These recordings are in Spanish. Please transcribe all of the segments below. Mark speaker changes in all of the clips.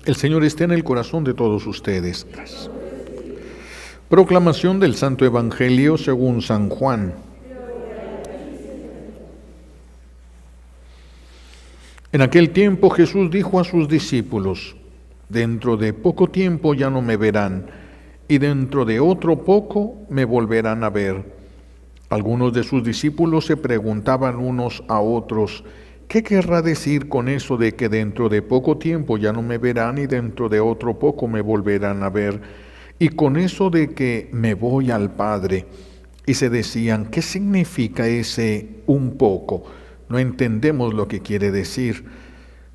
Speaker 1: El Señor esté en el corazón de todos ustedes. Gracias. Proclamación del Santo Evangelio según San Juan. En aquel tiempo Jesús dijo a sus discípulos: dentro de poco tiempo ya no me verán, y dentro de otro poco me volverán a ver. Algunos de sus discípulos se preguntaban unos a otros: ¿qué querrá decir con eso de que dentro de poco tiempo ya no me verán y dentro de otro poco me volverán a ver? Y con eso de que me voy al Padre. Y se decían: ¿qué significa ese un poco? No entendemos lo que quiere decir.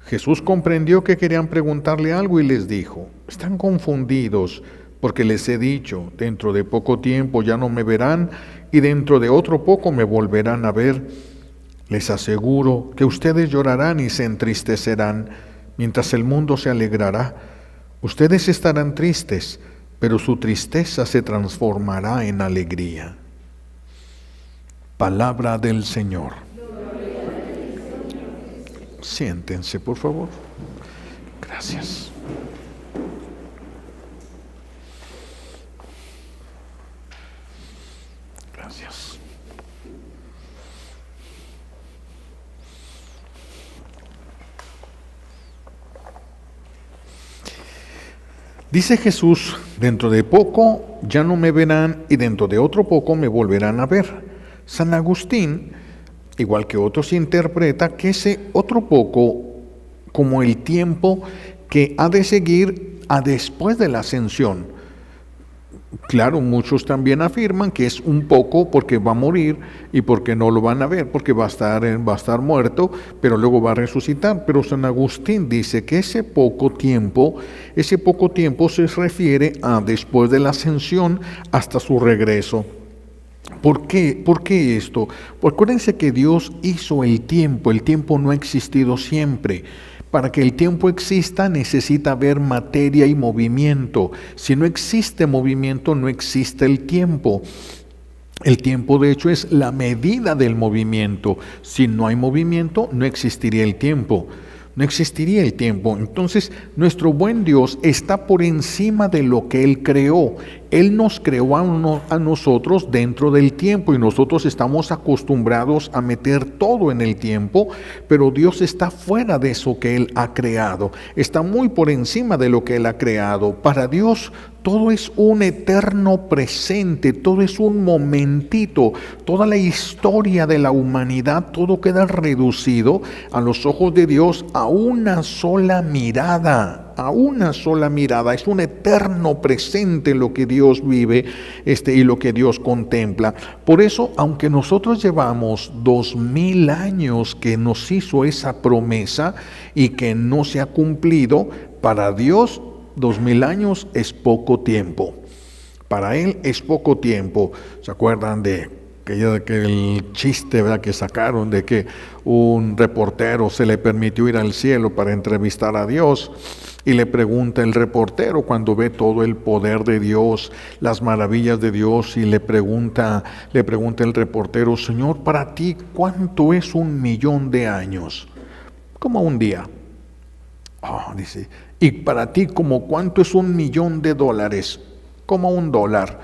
Speaker 1: Jesús comprendió que querían preguntarle algo y les dijo: están confundidos, porque les he dicho, dentro de poco tiempo ya no me verán y dentro de otro poco me volverán a ver. Les aseguro que ustedes llorarán y se entristecerán, mientras el mundo se alegrará. Ustedes estarán tristes, pero su tristeza se transformará en alegría. Palabra del Señor. Siéntense, por favor. Gracias. Gracias. Dice Jesús: dentro de poco ya no me verán y dentro de otro poco me volverán a ver. San Agustín, igual que otros, interpreta que ese otro poco como el tiempo que ha de seguir a después de la ascensión. Claro, muchos también afirman que es un poco porque va a morir y porque no lo van a ver, porque va a estar muerto, pero luego va a resucitar. Pero San Agustín dice que ese poco tiempo se refiere a después de la ascensión hasta su regreso. ¿Por qué? ¿Por qué esto? Pues acuérdense que Dios hizo el tiempo no ha existido siempre. Para que el tiempo exista necesita haber materia y movimiento. Si no existe movimiento, no existe el tiempo. El tiempo, de hecho, es la medida del movimiento. Si no hay movimiento, no existiría el tiempo. No existiría el tiempo. Entonces, nuestro buen Dios está por encima de lo que Él creó. Él nos creó a nosotros dentro del tiempo y nosotros estamos acostumbrados a meter todo en el tiempo, pero Dios está fuera de eso que Él ha creado. Está muy por encima de lo que Él ha creado. Para Dios todo es un eterno presente, todo es un momentito. Toda la historia de la humanidad, todo queda reducido a los ojos de Dios a una sola mirada. A una sola mirada. Es un eterno presente lo que Dios vive y lo que Dios contempla. Por eso, aunque nosotros llevamos 2000 años que nos hizo esa promesa y que no se ha cumplido, para Dios 2000 años es poco tiempo. Para Él es poco tiempo. ¿Se acuerdan de que el chiste, ¿verdad?, que sacaron de que un reportero se le permitió ir al cielo para entrevistar a Dios? Y le pregunta el reportero, cuando ve todo el poder de Dios, las maravillas de Dios, y le pregunta el reportero: Señor, para ti, ¿cuánto es 1.000.000 de años? Como un día. Dice, y para ti, ¿como cuánto es 1.000.000 de dólares? Como $1.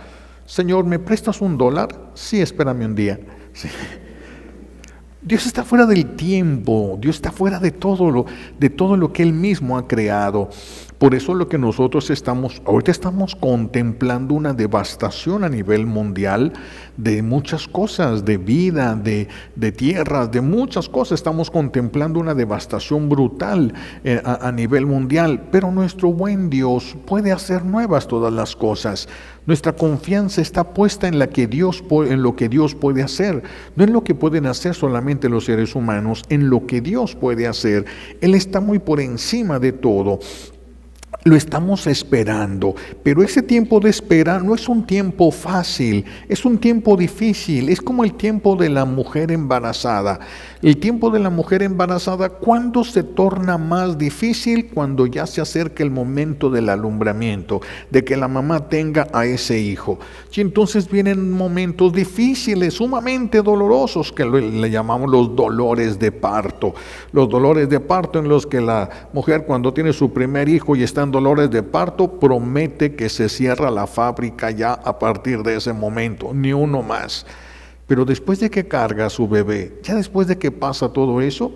Speaker 1: Señor, ¿me prestas $1? Sí, espérame un día. Sí. Dios está fuera del tiempo, Dios está fuera de todo lo que Él mismo ha creado. Por eso lo que nosotros ahorita estamos contemplando una devastación a nivel mundial de muchas cosas, de vida, de tierras, de muchas cosas. Estamos contemplando una devastación brutal a nivel mundial, pero nuestro buen Dios puede hacer nuevas todas las cosas. Nuestra confianza está puesta en lo que Dios puede hacer, no en lo que pueden hacer solamente los seres humanos, en lo que Dios puede hacer. Él está muy por encima de todo. Lo estamos esperando, pero ese tiempo de espera no es un tiempo fácil, es un tiempo difícil, es como el tiempo de la mujer embarazada. El tiempo de la mujer embarazada, ¿cuándo se torna más difícil? Cuando ya se acerca el momento del alumbramiento, de que la mamá tenga a ese hijo. Y entonces vienen momentos difíciles, sumamente dolorosos, que le llamamos los dolores de parto. Los dolores de parto en los que la mujer, cuando tiene su primer hijo y está en dolores de parto, promete que se cierra la fábrica ya a partir de ese momento, ni uno más. Pero después de que carga a su bebé, ya después de que pasa todo eso,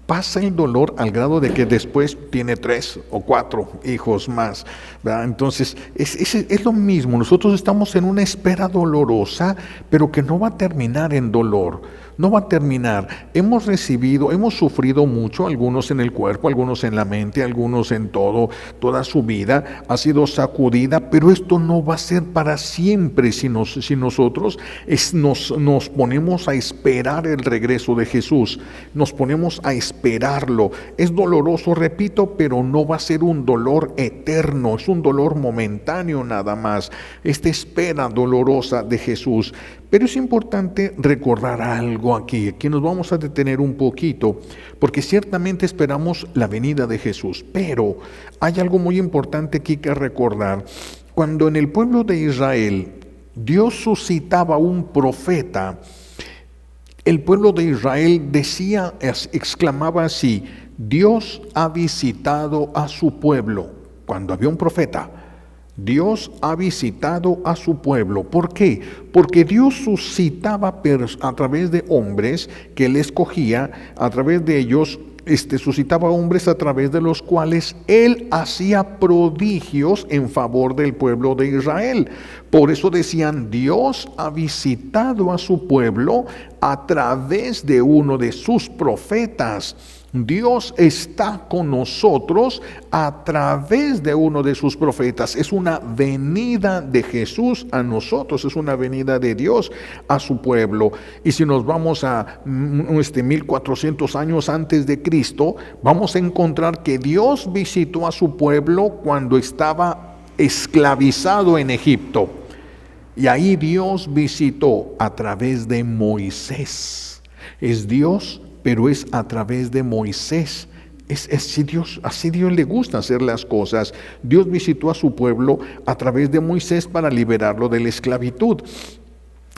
Speaker 1: pasa el dolor al grado de que después tiene 3 o 4 hijos más, ¿verdad? Entonces es lo mismo, nosotros estamos en una espera dolorosa, pero que no va a terminar en dolor. No va a terminar. Hemos sufrido mucho, algunos en el cuerpo, algunos en la mente, algunos en toda su vida ha sido sacudida, pero esto no va a ser para siempre si nosotros nos ponemos a esperar el regreso de Jesús, nos ponemos a esperarlo. Es doloroso, repito, pero no va a ser un dolor eterno, es un dolor momentáneo nada más, esta espera dolorosa de Jesús. Pero es importante recordar algo aquí nos vamos a detener un poquito, porque ciertamente esperamos la venida de Jesús, pero hay algo muy importante aquí que recordar. Cuando en el pueblo de Israel Dios suscitaba un profeta, el pueblo de Israel exclamaba así: Dios ha visitado a su pueblo. Cuando había un profeta, Dios ha visitado a su pueblo. ¿Por qué? Porque Dios suscitaba a través de hombres que Él escogía, a través de ellos suscitaba hombres a través de los cuales Él hacía prodigios en favor del pueblo de Israel. Por eso decían: Dios ha visitado a su pueblo a través de uno de sus profetas. Dios está con nosotros a través de uno de sus profetas. Es una venida de Jesús a nosotros, es una venida de Dios a su pueblo. Y si nos vamos a 1400 años antes de Cristo, vamos a encontrar que Dios visitó a su pueblo cuando estaba esclavizado en Egipto. Y ahí Dios visitó a través de Moisés. Es Dios, pero es a través de Moisés. Así Dios le gusta hacer las cosas. Dios visitó a su pueblo a través de Moisés para liberarlo de la esclavitud.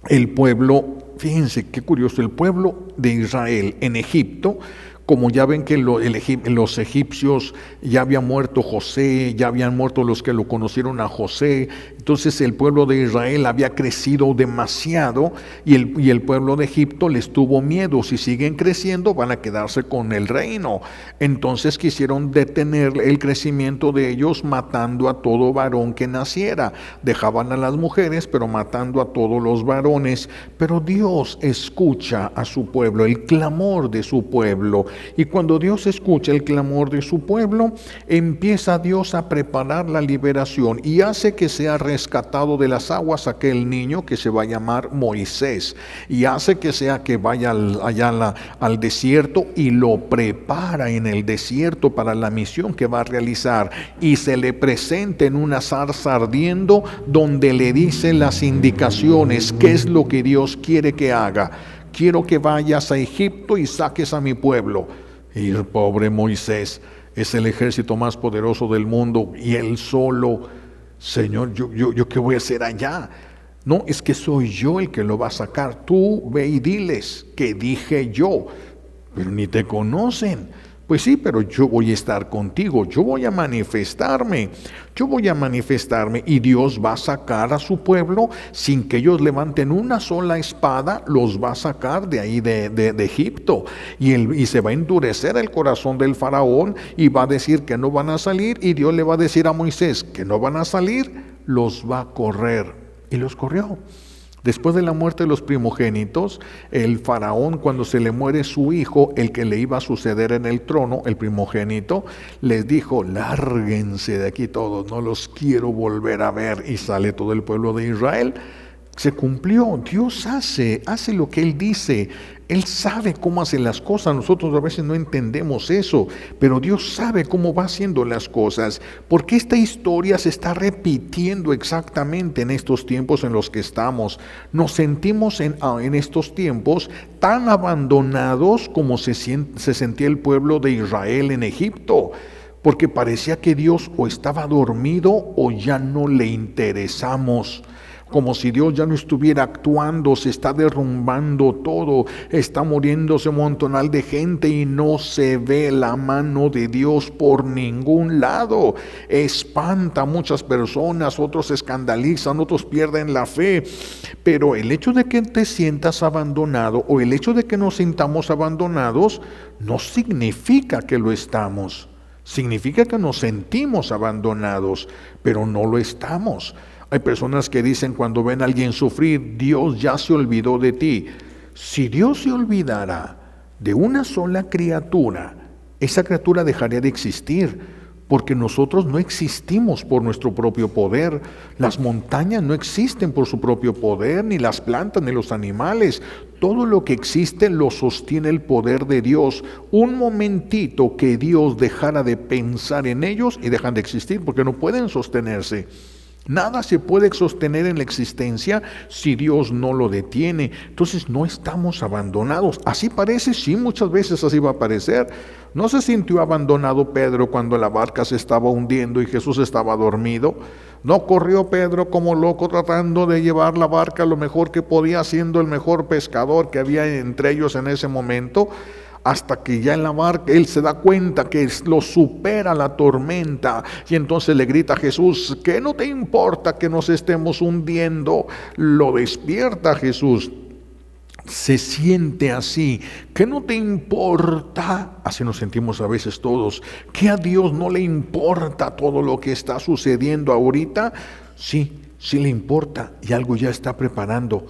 Speaker 1: El pueblo, fíjense qué curioso, el pueblo de Israel en Egipto, como ya ven que los egipcios ya había muerto José, ya habían muerto los que lo conocieron a José, entonces el pueblo de Israel había crecido demasiado y el pueblo de Egipto les tuvo miedo. Si siguen creciendo van a quedarse con el reino. Entonces quisieron detener el crecimiento de ellos matando a todo varón que naciera. Dejaban a las mujeres, pero matando a todos los varones. Pero Dios escucha a su pueblo, el clamor de su pueblo. Y cuando Dios escucha el clamor de su pueblo, empieza Dios a preparar la liberación y hace que sea rescatado de las aguas aquel niño que se va a llamar Moisés, y hace que vaya allá al desierto y lo prepara en el desierto para la misión que va a realizar, y se le presenta en una zarza ardiendo donde le dice las indicaciones, qué es lo que Dios quiere que haga. Quiero que vayas a Egipto y saques a mi pueblo. Y el pobre Moisés es el ejército más poderoso del mundo y él solo: Señor, yo ¿qué voy a hacer allá? No, es que soy yo el que lo va a sacar. Tú ve y diles que dije yo, pero ni te conocen. Pues sí, pero yo voy a estar contigo, yo voy a manifestarme y Dios va a sacar a su pueblo sin que ellos levanten una sola espada, los va a sacar de ahí de Egipto y se va a endurecer el corazón del faraón y va a decir que no van a salir, y Dios le va a decir a Moisés que no van a salir, los va a correr, y los corrió. Después de la muerte de los primogénitos, el faraón, cuando se le muere su hijo, el que le iba a suceder en el trono, el primogénito, les dijo: lárguense de aquí todos, no los quiero volver a ver. Y sale todo el pueblo de Israel Se cumplió. Dios hace lo que Él dice. Él sabe cómo hace las cosas. Nosotros a veces no entendemos eso, pero Dios sabe cómo va haciendo las cosas, porque esta historia se está repitiendo exactamente en estos tiempos en los que estamos. Nos sentimos en estos tiempos tan abandonados como se sentía el pueblo de Israel en Egipto, porque parecía que Dios o estaba dormido o ya no le interesamos. Como si Dios ya no estuviera actuando, se está derrumbando todo, está muriéndose un montonal de gente y no se ve la mano de Dios por ningún lado. Espanta a muchas personas, otros se escandalizan, otros pierden la fe. Pero el hecho de que te sientas abandonado o el hecho de que nos sintamos abandonados no significa que lo estamos. Significa que nos sentimos abandonados, pero no lo estamos. Hay personas que dicen cuando ven a alguien sufrir, Dios ya se olvidó de ti. Si Dios se olvidara de una sola criatura, esa criatura dejaría de existir, porque nosotros no existimos por nuestro propio poder. Las montañas no existen por su propio poder, ni las plantas, ni los animales. Todo lo que existe lo sostiene el poder de Dios. Un momentito que Dios dejara de pensar en ellos y dejan de existir, porque no pueden sostenerse. Nada se puede sostener en la existencia si Dios no lo detiene. Entonces no estamos abandonados. Así parece, sí, muchas veces así va a parecer. ¿No se sintió abandonado Pedro cuando la barca se estaba hundiendo y Jesús estaba dormido? ¿No corrió Pedro como loco tratando de llevar la barca lo mejor que podía, siendo el mejor pescador que había entre ellos en ese momento? Hasta que ya en la barca él se da cuenta que lo supera la tormenta y entonces le grita a Jesús, ¿qué no te importa que nos estemos hundiendo? Lo despierta Jesús. Se siente así, ¿qué no te importa? Así nos sentimos a veces todos, que a Dios no le importa todo lo que está sucediendo ahorita. Sí, sí le importa y algo ya está preparando.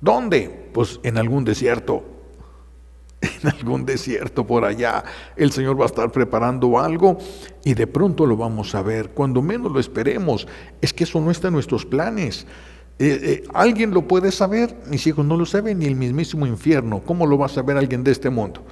Speaker 1: ¿Dónde? Pues en algún desierto. En algún desierto por allá, el Señor va a estar preparando algo y de pronto lo vamos a ver, cuando menos lo esperemos. Es que eso no está en nuestros planes. ¿Alguien lo puede saber? Mis hijos no lo saben, ni el mismísimo infierno. ¿Cómo lo va a saber alguien de este mundo?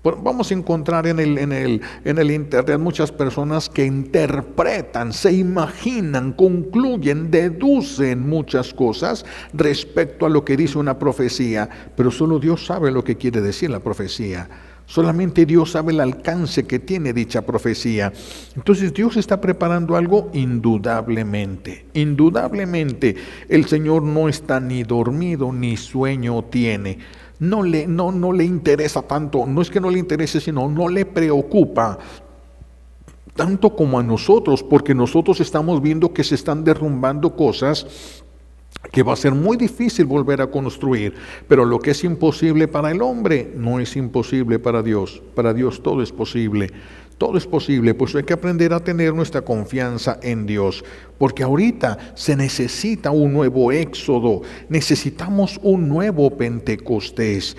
Speaker 1: Vamos a encontrar en el internet muchas personas que interpretan, se imaginan, concluyen, deducen muchas cosas respecto a lo que dice una profecía, pero solo Dios sabe lo que quiere decir la profecía. Solamente Dios sabe el alcance que tiene dicha profecía. Entonces Dios está preparando algo indudablemente. Indudablemente el Señor no está ni dormido ni sueño tiene. No le interesa tanto, no es que no le interese, sino no le preocupa tanto como a nosotros, porque nosotros estamos viendo que se están derrumbando cosas que va a ser muy difícil volver a construir, pero lo que es imposible para el hombre no es imposible para Dios todo es posible. Todo es posible, pues hay que aprender a tener nuestra confianza en Dios, porque ahorita se necesita un nuevo éxodo, necesitamos un nuevo Pentecostés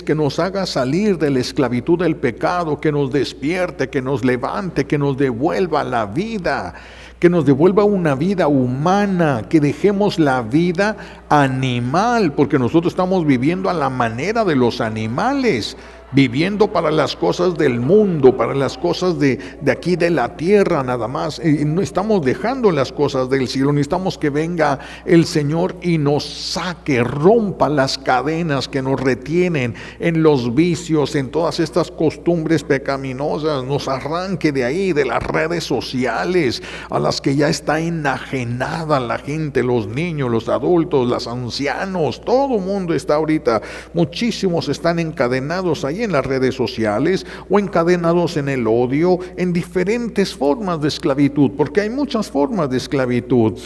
Speaker 1: que nos haga salir de la esclavitud del pecado, que nos despierte, que nos levante, que nos devuelva la vida, que nos devuelva una vida humana, que dejemos la vida animal, porque nosotros estamos viviendo a la manera de los animales, viviendo para las cosas del mundo, para las cosas de aquí de la tierra nada más. Y no estamos dejando las cosas del cielo. Necesitamos que venga el Señor y nos saque, rompa las cadenas que nos retienen en los vicios, en todas estas costumbres pecaminosas, nos arranque de ahí, de las redes sociales a las que ya está enajenada la gente, los niños, los adultos, los ancianos, todo el mundo está ahorita, muchísimos están encadenados ahí en las redes sociales o encadenados en el odio, en diferentes formas de esclavitud, porque hay muchas formas de esclavitud.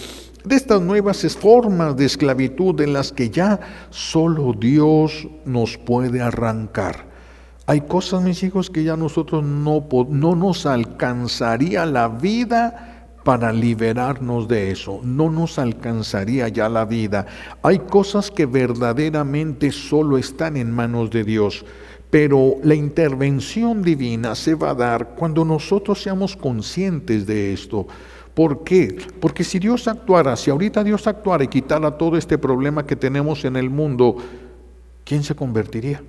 Speaker 1: De estas nuevas formas de esclavitud en las que ya solo Dios nos puede arrancar. Hay cosas, mis hijos, que ya nosotros no nos alcanzaría la vida para liberarnos de eso. No nos alcanzaría ya la vida. Hay cosas que verdaderamente solo están en manos de Dios. Pero la intervención divina se va a dar cuando nosotros seamos conscientes de esto. ¿Por qué? Porque si Dios actuara, si ahorita Dios actuara y quitara todo este problema que tenemos en el mundo, ¿quién se convertiría?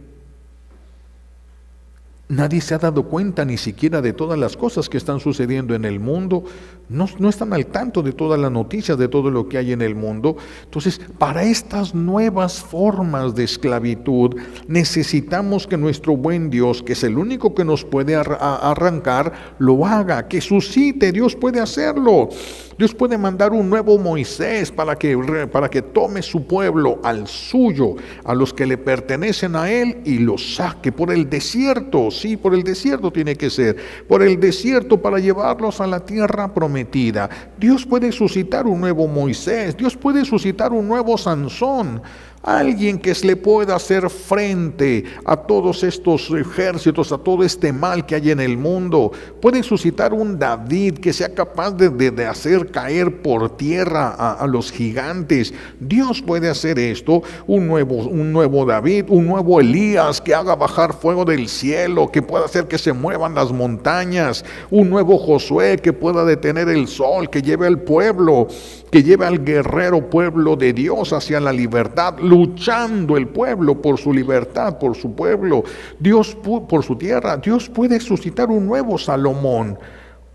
Speaker 1: Nadie se ha dado cuenta ni siquiera de todas las cosas que están sucediendo en el mundo. No están al tanto de todas las noticias, de todo lo que hay en el mundo. Entonces, para estas nuevas formas de esclavitud, necesitamos que nuestro buen Dios, que es el único que nos puede arrancar, lo haga, que suscite. Dios puede hacerlo. Dios puede mandar un nuevo Moisés para que tome su pueblo, al suyo, a los que le pertenecen a él, y los saque por el desierto. Sí, por el desierto tiene que ser, por el desierto, para llevarlos a la tierra prometida. Dios puede suscitar un nuevo Moisés, Dios puede suscitar un nuevo Sansón, alguien que le pueda hacer frente a todos estos ejércitos, a todo este mal que hay en el mundo. Puede suscitar un David que sea capaz de hacer caer por tierra a los gigantes. Dios puede hacer esto, un nuevo David, un nuevo Elías que haga bajar fuego del cielo, que pueda hacer que se muevan las montañas, un nuevo Josué que pueda detener el sol, que lleve al pueblo, que lleve al guerrero pueblo de Dios hacia la libertad, luchando el pueblo por su libertad, por su pueblo, Dios por su tierra. Dios puede suscitar un nuevo Salomón,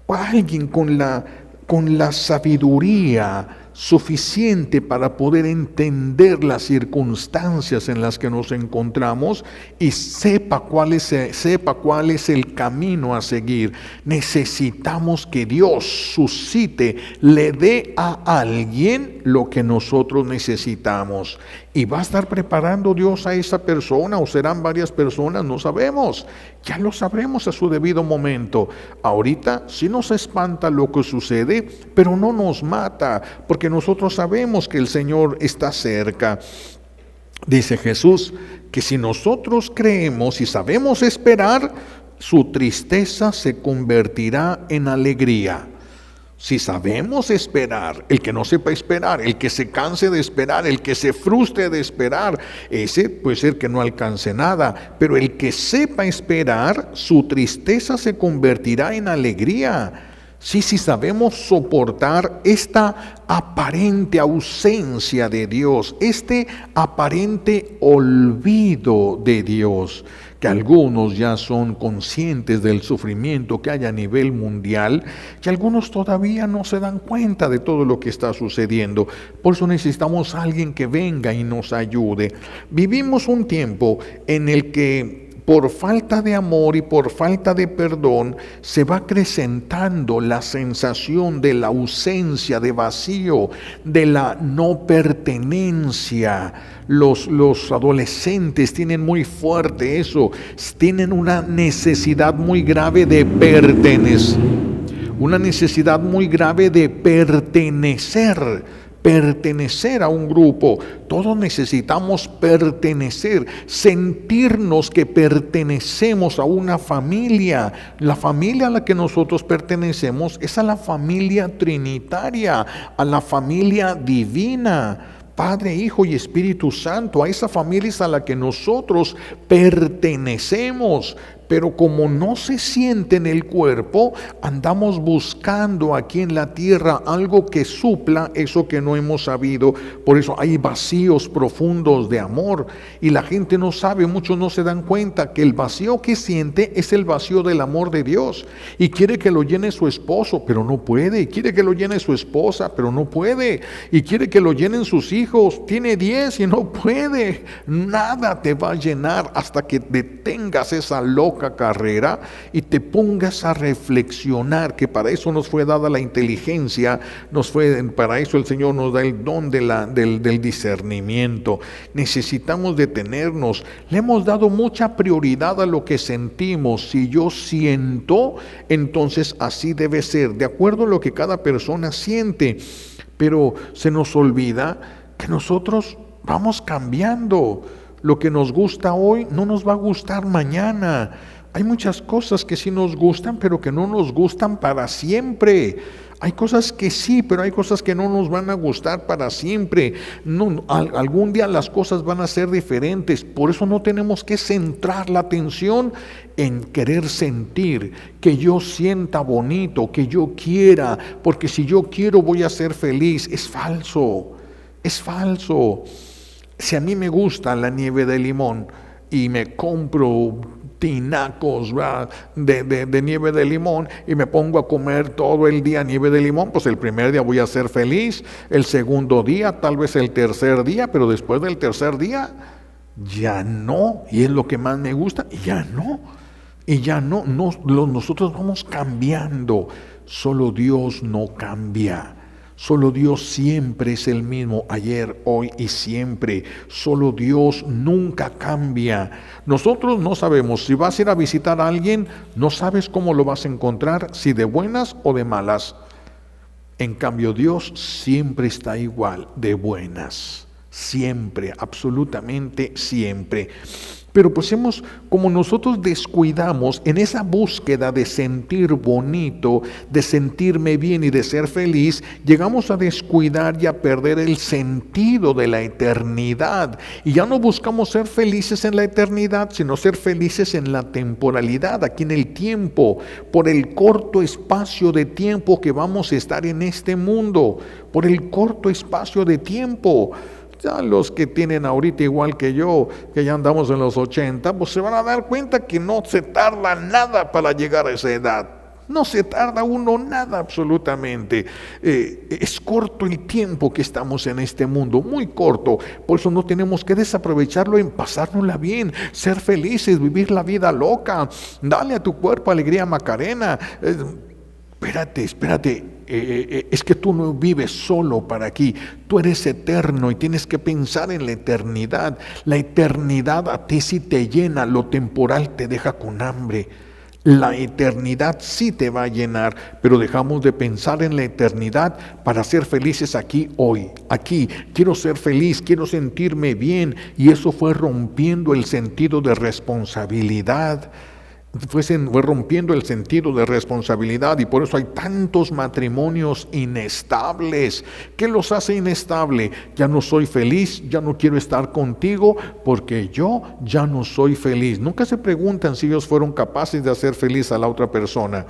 Speaker 1: o alguien con la sabiduría suficiente para poder entender las circunstancias en las que nos encontramos y sepa cuál es el camino a seguir. Necesitamos que Dios suscite, le dé a alguien lo que nosotros necesitamos. ¿Y va a estar preparando Dios a esa persona o serán varias personas? No sabemos. Ya lo sabremos a su debido momento. Ahorita sí nos espanta lo que sucede, pero no nos mata, porque nosotros sabemos que el Señor está cerca. Dice Jesús que si nosotros creemos y sabemos esperar, su tristeza se convertirá en alegría. Si sabemos esperar, el que no sepa esperar, el que se canse de esperar, el que se frustre de esperar, ese puede ser que no alcance nada, pero el que sepa esperar, su tristeza se convertirá en alegría. Sí, si sabemos soportar esta aparente ausencia de Dios, este aparente olvido de Dios, que algunos ya son conscientes del sufrimiento que hay a nivel mundial, que algunos todavía no se dan cuenta de todo lo que está sucediendo. Por eso necesitamos a alguien que venga y nos ayude. Vivimos un tiempo en el que por falta de amor y por falta de perdón se va acrecentando la sensación de la ausencia, de vacío, de la no pertenencia. Los adolescentes tienen muy fuerte eso, tienen una necesidad muy grave de pertenecer, pertenecer a un grupo. Todos necesitamos pertenecer, sentirnos que pertenecemos a una familia. La familia a la que nosotros pertenecemos es a la familia trinitaria, a la familia divina. Padre, Hijo y Espíritu Santo, a esa familia es a la que nosotros pertenecemos. Pero como no se siente en el cuerpo, andamos buscando aquí en la tierra algo que supla eso que no hemos sabido. Por eso hay vacíos profundos de amor y la gente no sabe, muchos no se dan cuenta que el vacío que siente es el vacío del amor de Dios, y quiere que lo llene su esposo, pero no puede, y quiere que lo llene su esposa, pero no puede, y quiere que lo llenen sus hijos, tiene 10 y no puede. Nada te va a llenar hasta que detengas esa loca carrera y te pongas a reflexionar, que para eso nos fue dada la inteligencia, para eso el Señor nos da el don del discernimiento. Necesitamos detenernos. Le hemos dado mucha prioridad a lo que sentimos. Si yo siento, entonces así debe ser, de acuerdo a lo que cada persona siente, pero se nos olvida que nosotros vamos cambiando. Lo que nos gusta hoy no nos va a gustar mañana. Hay muchas cosas que sí nos gustan, pero que no nos gustan para siempre. Hay cosas que sí, pero hay cosas que no nos van a gustar para siempre. No, algún día las cosas van a ser diferentes. Por eso no tenemos que centrar la atención en querer sentir, que yo sienta bonito, que yo quiera, porque si yo quiero voy a ser feliz. Es falso, es falso. Si a mí me gusta la nieve de limón y me compro tinacos de nieve de limón y me pongo a comer todo el día nieve de limón, pues el primer día voy a ser feliz, el segundo día, tal vez el tercer día, pero después del tercer día ya no, y es lo que más me gusta, y ya no, nosotros vamos cambiando, solo Dios no cambia. Solo Dios siempre es el mismo, ayer, hoy y siempre. Solo Dios nunca cambia. Nosotros no sabemos, si vas a ir a visitar a alguien, no sabes cómo lo vas a encontrar, si de buenas o de malas. En cambio, Dios siempre está igual, de buenas. Siempre, absolutamente siempre. Pero pues como nosotros descuidamos en esa búsqueda de sentir bonito, de sentirme bien y de ser feliz, llegamos a descuidar y a perder el sentido de la eternidad. Y ya no buscamos ser felices en la eternidad, sino ser felices en la temporalidad, aquí en el tiempo, por el corto espacio de tiempo que vamos a estar en este mundo, por el corto espacio de tiempo. Ya los que tienen ahorita igual que yo, que ya andamos en los 80, pues se van a dar cuenta que no se tarda nada para llegar a esa edad. No se tarda uno nada absolutamente. Es corto el tiempo que estamos en este mundo, muy corto. Por eso no tenemos que desaprovecharlo en pasárnosla bien, ser felices, vivir la vida loca. Dale a tu cuerpo alegría Macarena. Espérate. Es que tú no vives solo para aquí, tú eres eterno y tienes que pensar en la eternidad. La eternidad a ti sí te llena, lo temporal te deja con hambre. La eternidad sí te va a llenar, pero dejamos de pensar en la eternidad para ser felices aquí, hoy. Aquí quiero ser feliz, quiero sentirme bien, y eso fue rompiendo el sentido de responsabilidad. Fue rompiendo el sentido de responsabilidad, y por eso hay tantos matrimonios inestables. ¿Qué los hace inestable? Ya no soy feliz, ya no quiero estar contigo porque yo ya no soy feliz. Nunca se preguntan si ellos fueron capaces de hacer feliz a la otra persona.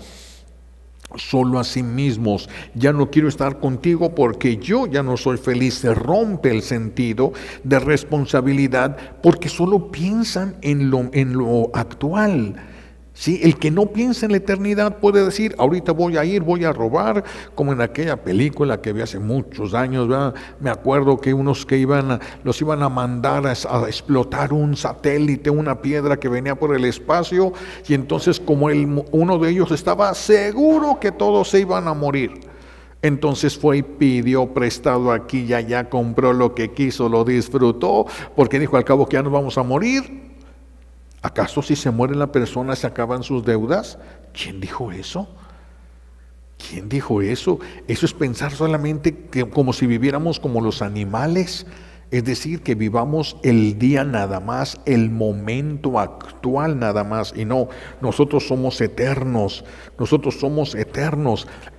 Speaker 1: Solo a sí mismos. Ya no quiero estar contigo porque yo ya no soy feliz. Se rompe el sentido de responsabilidad porque solo piensan en lo actual. Sí, el que no piensa en la eternidad puede decir, ahorita voy a robar, como en aquella película que vi hace muchos años, ¿verdad? Me acuerdo que unos que los iban a mandar a explotar un satélite, una piedra que venía por el espacio, y entonces como uno de ellos estaba seguro que todos se iban a morir, entonces fue y pidió prestado aquí y allá, compró lo que quiso, lo disfrutó, porque dijo, al cabo que ya nos vamos a morir. ¿Acaso si se muere la persona se acaban sus deudas? ¿Quién dijo eso? ¿Quién dijo eso? Eso es pensar solamente como si viviéramos como los animales. Es decir, que vivamos el día nada más, el momento actual nada más. Y no, nosotros somos eternos.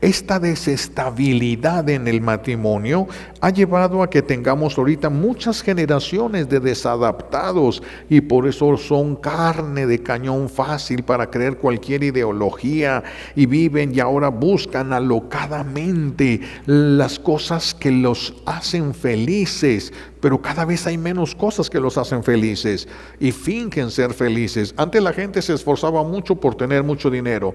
Speaker 1: Esta desestabilidad en el matrimonio ha llevado a que tengamos ahorita muchas generaciones de desadaptados, y por eso son carne de cañón fácil para creer cualquier ideología, y viven y ahora buscan alocadamente las cosas que los hacen felices. Pero cada vez hay menos cosas que los hacen felices y fingen ser felices. Antes la gente se esforzaba mucho por tener mucho dinero.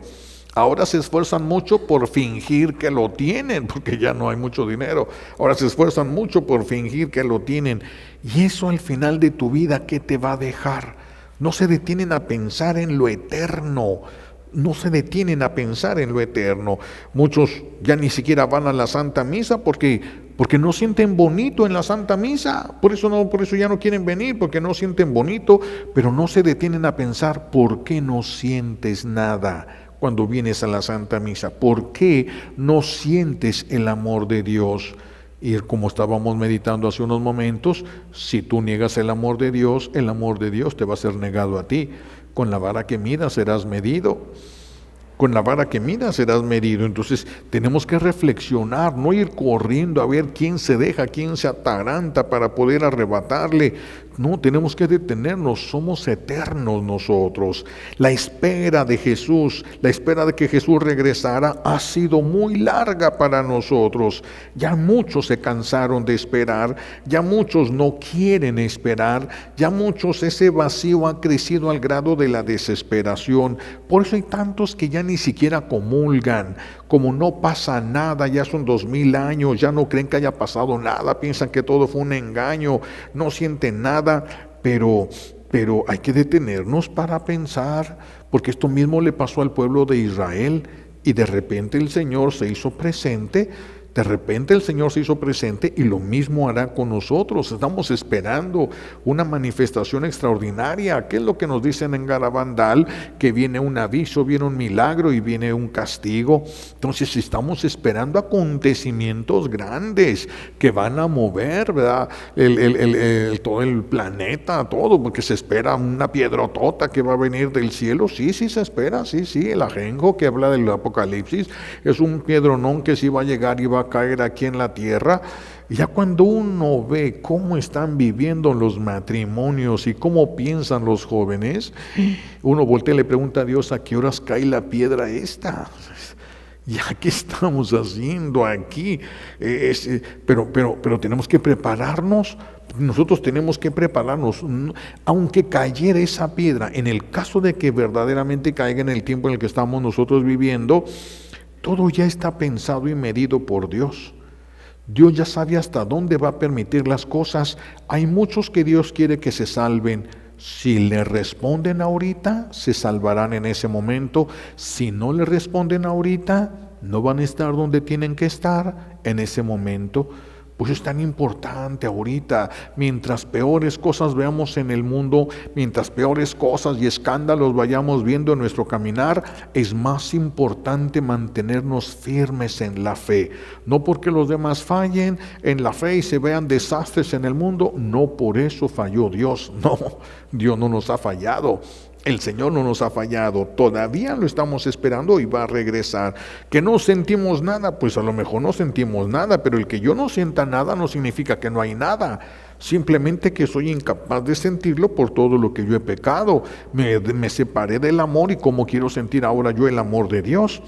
Speaker 1: Ahora se esfuerzan mucho por fingir que lo tienen, porque ya no hay mucho dinero. Ahora se esfuerzan mucho por fingir que lo tienen. Y eso al final de tu vida, ¿qué te va a dejar? No se detienen a pensar en lo eterno. Muchos ya ni siquiera van a la Santa Misa porque no sienten bonito en la Santa Misa. Por eso ya no quieren venir, porque no sienten bonito, pero no se detienen a pensar por qué no sientes nada cuando vienes a la Santa Misa. ¿Por qué no sientes el amor de Dios? Y como estábamos meditando hace unos momentos, si tú niegas el amor de Dios te va a ser negado a ti. Con la vara que midas serás medido. con la vara que midas serás medido. Entonces tenemos que reflexionar, no ir corriendo a ver quién se deja, quién se ataranta para poder arrebatarle. No, tenemos que detenernos, somos eternos nosotros. La espera de Jesús, la espera de que Jesús regresara ha sido muy larga para nosotros. Ya muchos se cansaron de esperar, ya muchos no quieren esperar, ya muchos ese vacío ha crecido al grado de la desesperación. Por eso hay tantos que ya ni siquiera comulgan. Como no pasa nada, ya son 2000 años, ya no creen que haya pasado nada, piensan que todo fue un engaño, no sienten nada, pero hay que detenernos para pensar, porque esto mismo le pasó al pueblo de Israel y de repente el Señor se hizo presente. De repente el Señor se hizo presente y lo mismo hará con nosotros. Estamos esperando una manifestación extraordinaria. ¿Qué es lo que nos dicen en Garabandal? Que viene un aviso, viene un milagro y viene un castigo. Entonces estamos esperando acontecimientos grandes que van a mover, ¿verdad? Todo el planeta, todo, porque se espera una piedrotota que va a venir del cielo. Sí, se espera, sí. El ajenjo que habla del Apocalipsis es un piedronón que sí va a llegar y va a caer aquí en la tierra. Y ya cuando uno ve cómo están viviendo los matrimonios y cómo piensan los jóvenes, uno voltea y le pregunta a Dios: ¿a qué horas cae la piedra esta? ¿Ya qué estamos haciendo aquí? Pero tenemos que prepararnos. Nosotros tenemos que prepararnos, aunque cayera esa piedra, en el caso de que verdaderamente caiga en el tiempo en el que estamos nosotros viviendo, todo ya está pensado y medido por Dios. Dios ya sabe hasta dónde va a permitir las cosas. Hay muchos que Dios quiere que se salven. Si le responden ahorita, se salvarán en ese momento. Si no le responden ahorita, no van a estar donde tienen que estar en ese momento. Pues es tan importante ahorita, mientras peores cosas veamos en el mundo, mientras peores cosas y escándalos vayamos viendo en nuestro caminar, es más importante mantenernos firmes en la fe. No porque los demás fallen en la fe y se vean desastres en el mundo, no por eso falló Dios. No, Dios no nos ha fallado. El Señor no nos ha fallado, todavía lo estamos esperando y va a regresar. ¿Que no sentimos nada? Pues a lo mejor no sentimos nada, pero el que yo no sienta nada no significa que no hay nada. Simplemente que soy incapaz de sentirlo por todo lo que yo he pecado. Me separé del amor y cómo quiero sentir ahora yo el amor de Dios.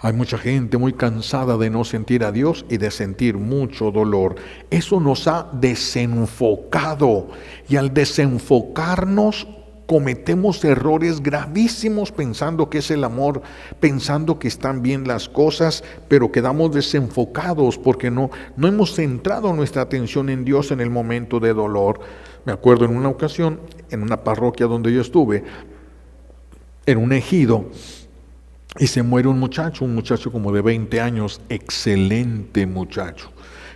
Speaker 1: Hay mucha gente muy cansada de no sentir a Dios y de sentir mucho dolor. Eso nos ha desenfocado y al desenfocarnos cometemos errores gravísimos pensando que es el amor, pensando que están bien las cosas, pero quedamos desenfocados porque no hemos centrado nuestra atención en Dios en el momento de dolor. Me acuerdo en una ocasión, en una parroquia donde yo estuve, en un ejido, y se muere un muchacho como de 20 años, excelente muchacho,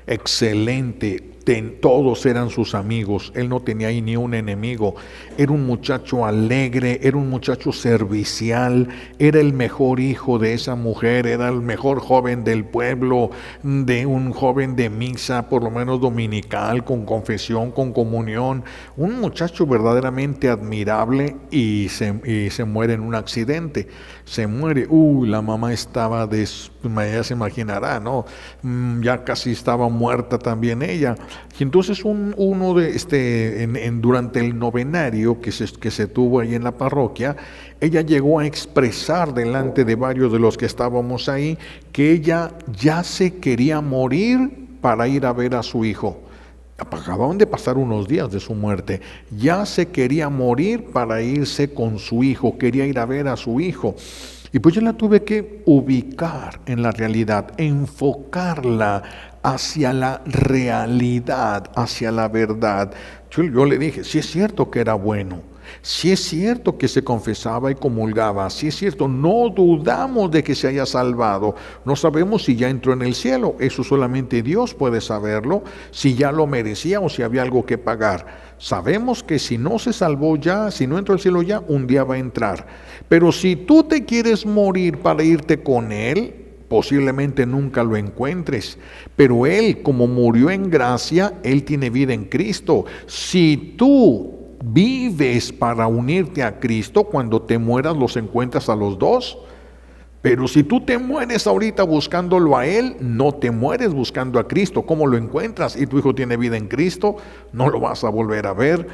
Speaker 1: excelente. Todos eran sus amigos, él no tenía ahí ni un enemigo, era un muchacho alegre, era un muchacho servicial, era el mejor hijo de esa mujer, era el mejor joven del pueblo, de un joven de misa, por lo menos dominical, con confesión, con comunión, un muchacho verdaderamente admirable y se muere en un accidente, se muere, la mamá estaba, ya se imaginará, ¿no? Ya casi estaba muerta también ella. Y entonces durante el novenario que se tuvo ahí en la parroquia, ella llegó a expresar delante de varios de los que estábamos ahí que ella ya se quería morir para ir a ver a su hijo. Acababan de pasar unos días de su muerte, ya se quería morir para irse con su hijo, quería ir a ver a su hijo. Y pues yo la tuve que ubicar en la realidad, enfocarla hacia la realidad, hacia la verdad. Yo le dije, sí es cierto que era bueno, sí es cierto que se confesaba y comulgaba, sí es cierto, no dudamos de que se haya salvado, no sabemos si ya entró en el cielo, eso solamente Dios puede saberlo, si ya lo merecía o si había algo que pagar. Sabemos que si no se salvó ya, si no entró al cielo ya, un día va a entrar. Pero si tú te quieres morir para irte con Él, posiblemente nunca lo encuentres. Pero Él, como murió en gracia, Él tiene vida en Cristo. Si tú vives para unirte a Cristo, cuando te mueras los encuentras a los dos. Pero si tú te mueres ahorita buscándolo a Él, no te mueres buscando a Cristo. ¿Cómo lo encuentras? Y tu hijo tiene vida en Cristo, no lo vas a volver a ver.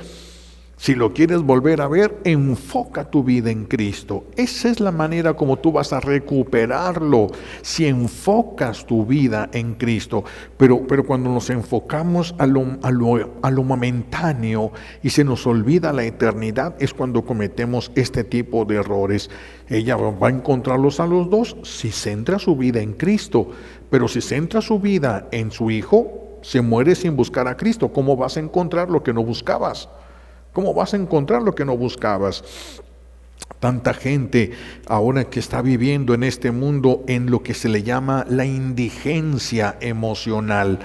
Speaker 1: Si lo quieres volver a ver, enfoca tu vida en Cristo. Esa es la manera como tú vas a recuperarlo, si enfocas tu vida en Cristo. Pero cuando nos enfocamos a lo momentáneo y se nos olvida la eternidad, es cuando cometemos este tipo de errores. Ella va a encontrarlos a los dos si centra su vida en Cristo. Pero si centra su vida en su hijo, se muere sin buscar a Cristo. ¿Cómo vas a encontrar lo que no buscabas? ¿Cómo vas a encontrar lo que no buscabas? Tanta gente ahora que está viviendo en este mundo en lo que se le llama la indigencia emocional.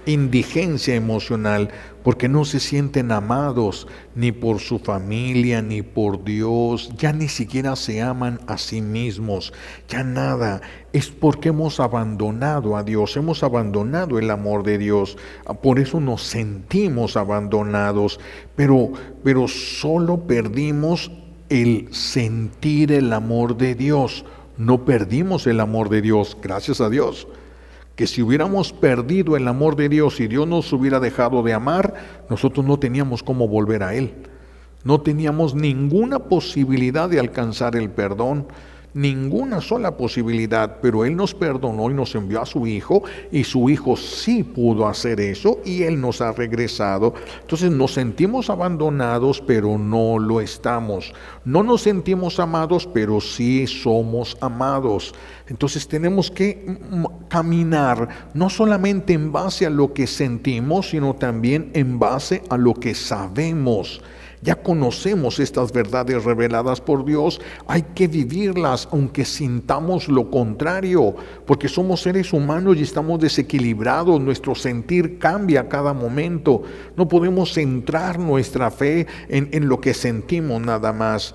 Speaker 1: Indigencia emocional, porque no se sienten amados ni por su familia, ni por Dios, ya ni siquiera se aman a sí mismos, ya nada. Es porque hemos abandonado a Dios, hemos abandonado el amor de Dios, por eso nos sentimos abandonados, pero solo perdimos el sentir el amor de Dios, no perdimos el amor de Dios, gracias a Dios. Que si hubiéramos perdido el amor de Dios y Dios nos hubiera dejado de amar, nosotros no teníamos cómo volver a Él. No teníamos ninguna posibilidad de alcanzar el perdón, ninguna sola posibilidad, pero Él nos perdonó y nos envió a su Hijo, y su Hijo sí pudo hacer eso y Él nos ha regresado. Entonces nos sentimos abandonados, pero no lo estamos. No nos sentimos amados, pero sí somos amados. Entonces tenemos que caminar no solamente en base a lo que sentimos, sino también en base a lo que sabemos. Ya conocemos estas verdades reveladas por Dios, hay que vivirlas aunque sintamos lo contrario, porque somos seres humanos y estamos desequilibrados, nuestro sentir cambia a cada momento. No podemos centrar nuestra fe en lo que sentimos nada más.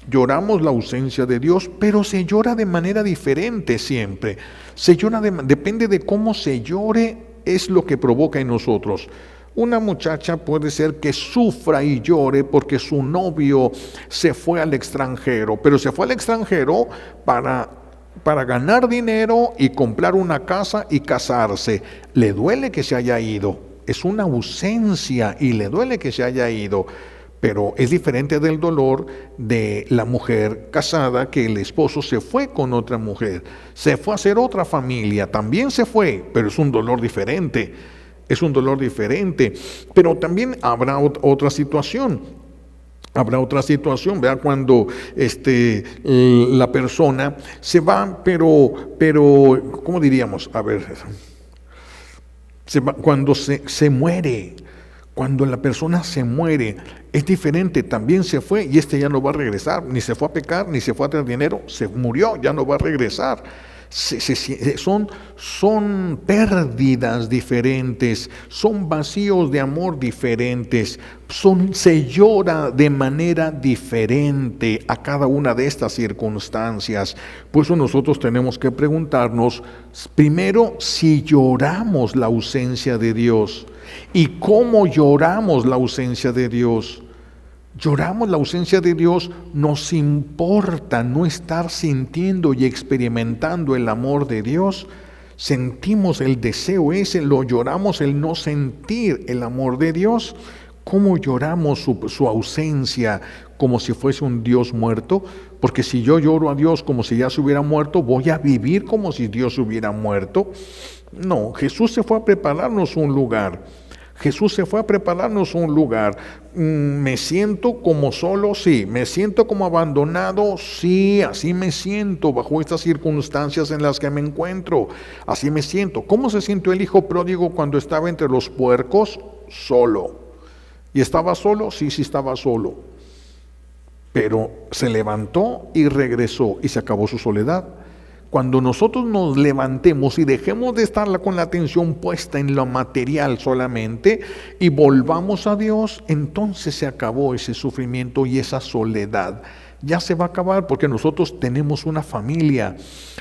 Speaker 1: Lloramos la ausencia de Dios, pero se llora de manera diferente siempre. Se llora depende de cómo se llore, es lo que provoca en nosotros. Una muchacha puede ser que sufra y llore porque su novio se fue al extranjero, pero se fue al extranjero para ganar dinero y comprar una casa y casarse. Le duele que se haya ido, es una ausencia y le duele que se haya ido. Pero es diferente del dolor de la mujer casada, que el esposo se fue con otra mujer, se fue a hacer otra familia, también se fue, pero es un dolor diferente. Es un dolor diferente, pero también habrá otra situación. Habrá otra situación, ¿verdad? Cuando la persona se va, pero, ¿cómo diríamos? A ver, se va, cuando se muere, cuando la persona se muere, es diferente, también se fue y ya no va a regresar, ni se fue a pecar, ni se fue a tener dinero, se murió, ya no va a regresar. Son pérdidas diferentes, son vacíos de amor diferentes, se llora de manera diferente a cada una de estas circunstancias. Por eso nosotros tenemos que preguntarnos, primero, si lloramos la ausencia de Dios y cómo lloramos la ausencia de Dios. Lloramos la ausencia de Dios, nos importa no estar sintiendo y experimentando el amor de Dios. Sentimos el deseo ese, lo lloramos el no sentir el amor de Dios. ¿Cómo lloramos su ausencia como si fuese un Dios muerto? Porque si yo lloro a Dios como si ya se hubiera muerto, ¿voy a vivir como si Dios hubiera muerto? No, Jesús se fue a prepararnos un lugar. Jesús se fue a prepararnos un lugar. ¿Me siento como solo? Sí. ¿Me siento como abandonado? Sí, así me siento bajo estas circunstancias en las que me encuentro. Así me siento. ¿Cómo se sintió el hijo pródigo cuando estaba entre los puercos? Solo. ¿Y estaba solo? Sí, sí estaba solo. Pero se levantó y regresó y se acabó su soledad. Cuando nosotros nos levantemos y dejemos de estar con la atención puesta en lo material solamente y volvamos a Dios, entonces se acabó ese sufrimiento y esa soledad. ya se va a acabar, porque nosotros tenemos una familia,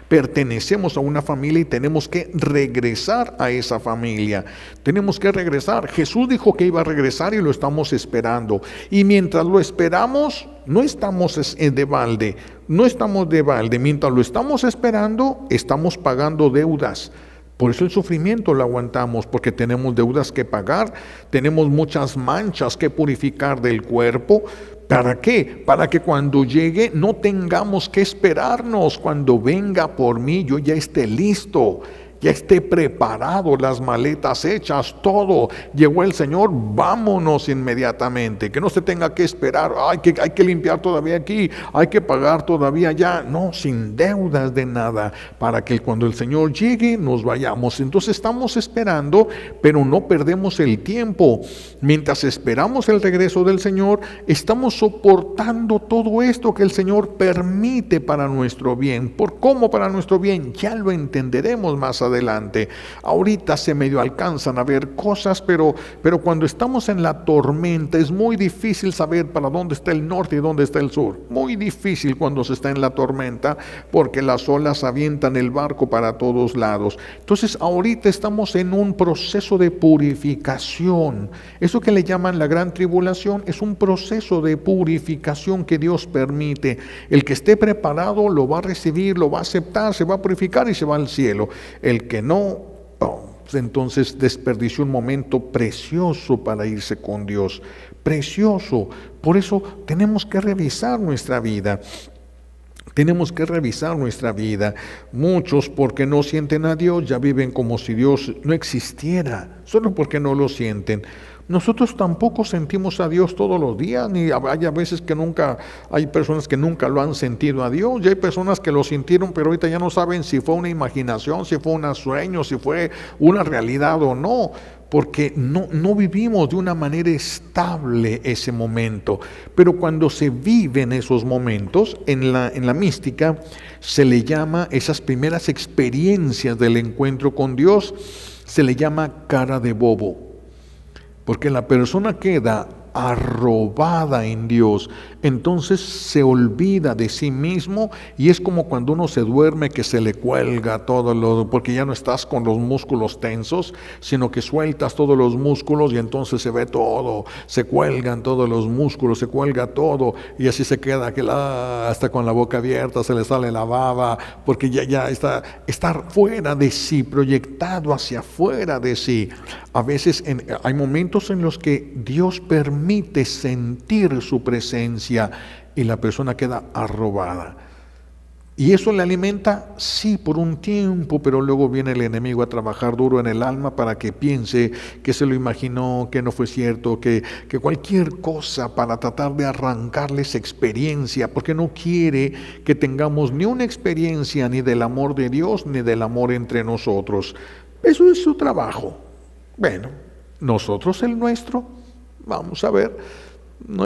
Speaker 1: pertenecemos a una familia y tenemos que regresar a esa familia. Tenemos que regresar. Jesús dijo que iba a regresar y lo estamos esperando. Y mientras lo esperamos, no estamos de balde, no estamos de balde. Mientras lo estamos esperando, estamos pagando deudas. Por eso el sufrimiento lo aguantamos, porque tenemos deudas que pagar, tenemos muchas manchas que purificar del cuerpo. ¿Para qué? Para que cuando llegue no tengamos que esperarnos. Cuando venga por mí, yo ya esté listo, ya esté preparado, las maletas hechas, todo. Llegó el Señor, vámonos inmediatamente, que no se tenga que esperar, hay que limpiar todavía aquí, hay que pagar todavía allá. No, sin deudas de nada, para que cuando el Señor llegue nos vayamos. Entonces estamos esperando, pero no perdemos el tiempo. Mientras esperamos el regreso del Señor, estamos soportando todo esto que el Señor permite para nuestro bien. ¿Por cómo para nuestro bien? Ya lo entenderemos más adelante. Ahorita se medio alcanzan a ver cosas, pero cuando estamos en la tormenta es muy difícil saber para dónde está el norte y dónde está el sur. Muy difícil cuando se está en la tormenta, porque las olas avientan el barco para todos lados. Entonces ahorita estamos en un proceso de purificación. Eso que le llaman la gran tribulación es un proceso de purificación que Dios permite. El que esté preparado lo va a recibir, lo va a aceptar, se va a purificar y se va al cielo. El que no, entonces desperdició un momento precioso para irse con Dios. Precioso. Por eso tenemos que revisar nuestra vida. Tenemos que revisar nuestra vida. Muchos, porque no sienten a Dios, ya viven como si Dios no existiera, solo porque no lo sienten. Nosotros tampoco sentimos a Dios todos los días, ni hay a veces que nunca, hay personas que nunca lo han sentido a Dios, y hay personas que lo sintieron, pero ahorita ya no saben si fue una imaginación, si fue un sueño, si fue una realidad o no, porque no vivimos de una manera estable ese momento. Pero cuando se viven esos momentos, en la mística se le llama, esas primeras experiencias del encuentro con Dios, se le llama cara de bobo. Porque la persona queda arrobada en Dios, entonces se olvida de sí mismo, y es como cuando uno se duerme que se le cuelga todo lo, porque ya no estás con los músculos tensos, sino que sueltas todos los músculos y entonces se ve todo, se cuelgan todos los músculos, se cuelga todo, y así se queda hasta con la boca abierta, se le sale la baba, porque ya está fuera de sí, proyectado hacia afuera de sí. A veces hay momentos en los que Dios permite sentir su presencia y la persona queda arrobada. ¿Y eso le alimenta? Sí, por un tiempo, pero luego viene el enemigo a trabajar duro en el alma para que piense que se lo imaginó, que no fue cierto, que cualquier cosa para tratar de arrancarle esa experiencia, porque no quiere que tengamos ni una experiencia ni del amor de Dios ni del amor entre nosotros. Eso es su trabajo. Bueno, nosotros el nuestro, vamos a ver,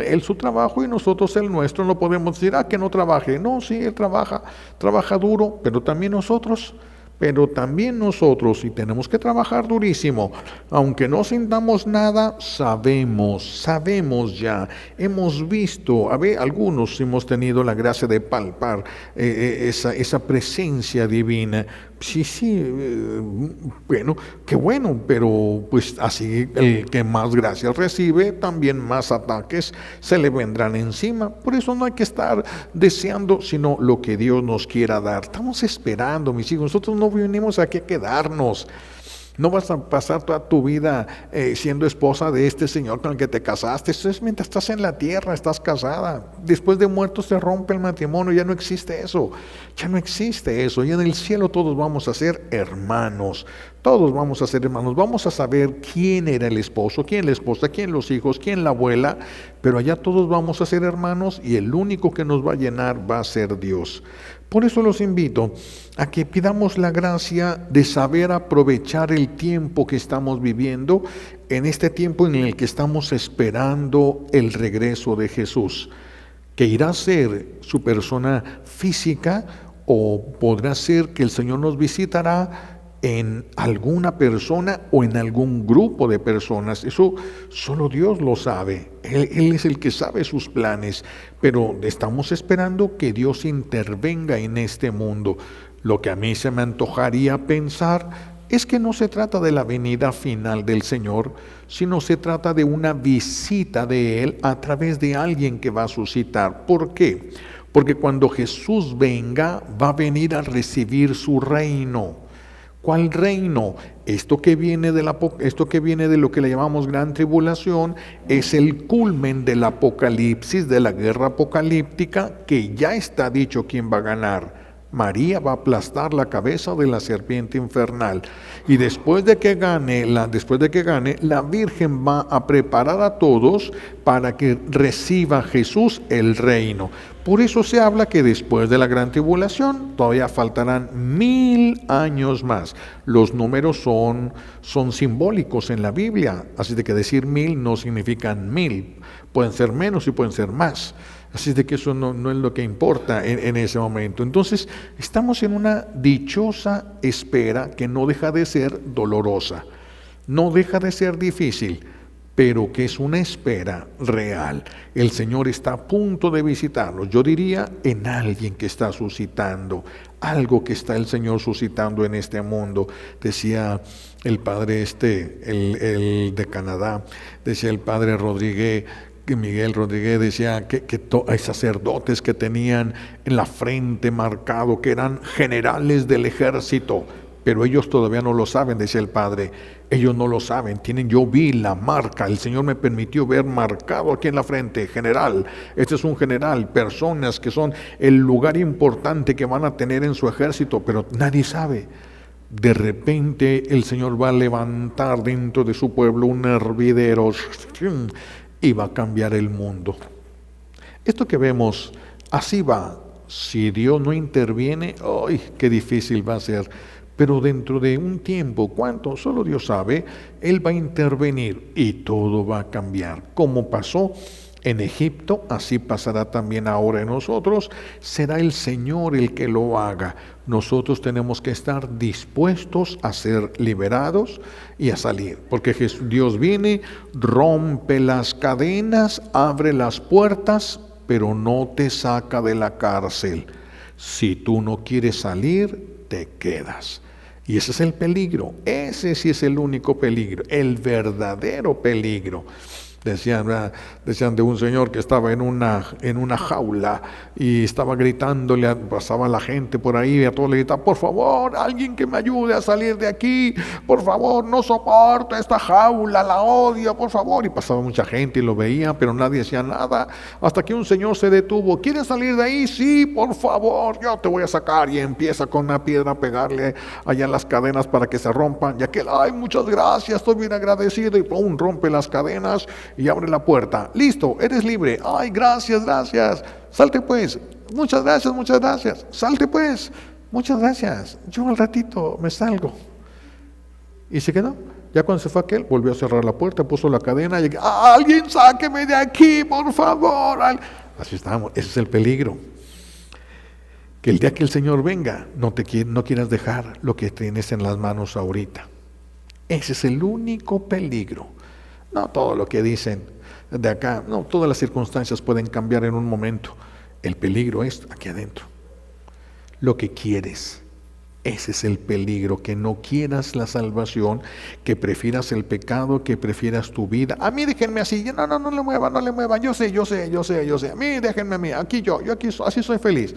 Speaker 1: él su trabajo y nosotros el nuestro. No podemos decir, que no trabaje. No, sí, él trabaja duro, pero también nosotros, y tenemos que trabajar durísimo. Aunque no sintamos nada, sabemos ya, hemos visto, algunos hemos tenido la gracia de palpar esa presencia divina. Sí, bueno, qué bueno, pero pues así el que más gracias recibe, también más ataques se le vendrán encima. Por eso no hay que estar deseando, sino lo que Dios nos quiera dar. Estamos esperando, mis hijos, nosotros no venimos aquí a quedarnos. No vas a pasar toda tu vida siendo esposa de este señor con el que te casaste. Eso es mientras estás en la tierra, estás casada. Después de muerto se rompe el matrimonio, ya no existe eso. Ya no existe eso. Y en el cielo todos vamos a ser hermanos. Todos vamos a ser hermanos. Vamos a saber quién era el esposo, quién la esposa, quién los hijos, quién la abuela. Pero allá todos vamos a ser hermanos y el único que nos va a llenar va a ser Dios. Por eso los invito a que pidamos la gracia de saber aprovechar el tiempo que estamos viviendo, en este tiempo en el que estamos esperando el regreso de Jesús, que irá a ser su persona física, o podrá ser que el Señor nos visitará en alguna persona o en algún grupo de personas. Eso solo Dios lo sabe. Él es el que sabe sus planes, pero estamos esperando que Dios intervenga en este mundo. Lo que a mí se me antojaría pensar es que no se trata de la venida final del Señor, sino se trata de una visita de Él a través de alguien que va a suscitar. ¿Por qué? Porque cuando Jesús venga, va a venir a recibir su reino. ¿Cuál reino? Esto que viene de lo que le llamamos gran tribulación es el culmen del apocalipsis, de la guerra apocalíptica, que ya está dicho quién va a ganar. María va a aplastar la cabeza de la serpiente infernal, y después de que gane, la Virgen va a preparar a todos para que reciba Jesús el reino. Por eso se habla que después de la gran tribulación todavía faltarán 1000 años más. Los números son simbólicos en la Biblia, así de que decir 1000 no significan 1000, pueden ser menos y pueden ser más. Así de que eso no es lo que importa en ese momento. Entonces, estamos en una dichosa espera que no deja de ser dolorosa, no deja de ser difícil, pero que es una espera real. El Señor está a punto de visitarlos. Yo diría en alguien que está suscitando, algo que está el Señor suscitando en este mundo. Decía el padre el de Canadá, decía el padre Rodríguez, que Miguel Rodríguez decía que hay sacerdotes que tenían en la frente marcado que eran generales del ejército, pero ellos todavía no lo saben, decía el padre. Ellos no lo saben, yo vi la marca, el Señor me permitió ver marcado aquí en la frente, general. Este es un general, personas que son el lugar importante que van a tener en su ejército, pero nadie sabe. De repente el Señor va a levantar dentro de su pueblo un hervidero y va a cambiar el mundo. Esto que vemos, así va. Si Dios no interviene, ¡ay, qué difícil va a ser! Pero dentro de un tiempo, ¿cuánto? Solo Dios sabe, Él va a intervenir y todo va a cambiar. Como pasó en Egipto, así pasará también ahora en nosotros. Será el Señor el que lo haga. Nosotros tenemos que estar dispuestos a ser liberados y a salir. Porque Dios viene, rompe las cadenas, abre las puertas, pero no te saca de la cárcel. Si tú no quieres salir, te quedas. Y ese es el peligro. Ese sí es el único peligro, el verdadero peligro. Decían de un señor que estaba en una jaula y estaba gritándole, pasaba la gente por ahí y a todos le gritaba: por favor, alguien que me ayude a salir de aquí, por favor, no soporto esta jaula, la odio, por favor. Y pasaba mucha gente y lo veía, pero nadie hacía nada, hasta que un señor se detuvo. ¿Quieres salir de ahí? Sí, por favor, yo te voy a sacar. Y empieza con una piedra a pegarle allá en las cadenas para que se rompan. Y aquel: ay, muchas gracias, estoy bien agradecido. Y pum, rompe las cadenas y abre la puerta. Listo, eres libre. Ay, gracias. Salte pues. Muchas gracias. Salte pues. Muchas gracias. Yo al ratito me salgo. Y se quedó. Ya cuando se fue aquel, volvió a cerrar la puerta, puso la cadena y alguien sáqueme de aquí, por favor. Así estamos. Ese es el peligro. Que el día que el Señor venga, no quieras dejar lo que tienes en las manos ahorita. Ese es el único peligro. No todo lo que dicen de acá, no todas las circunstancias pueden cambiar en un momento. El peligro es aquí adentro. Lo que quieres, ese es el peligro, que no quieras la salvación, que prefieras el pecado, que prefieras tu vida. A mí déjenme así, no le muevan, yo sé, a mí déjenme a mí, aquí así soy feliz.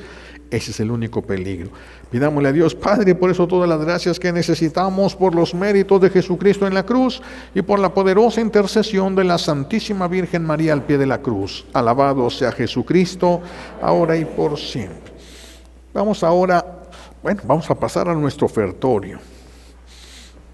Speaker 1: Ese es el único peligro. Pidámosle a Dios Padre por eso todas las gracias que necesitamos, por los méritos de Jesucristo en la cruz y por la poderosa intercesión de la Santísima Virgen María al pie de la cruz. Alabado sea Jesucristo, ahora y por siempre. Vamos a pasar a nuestro ofertorio.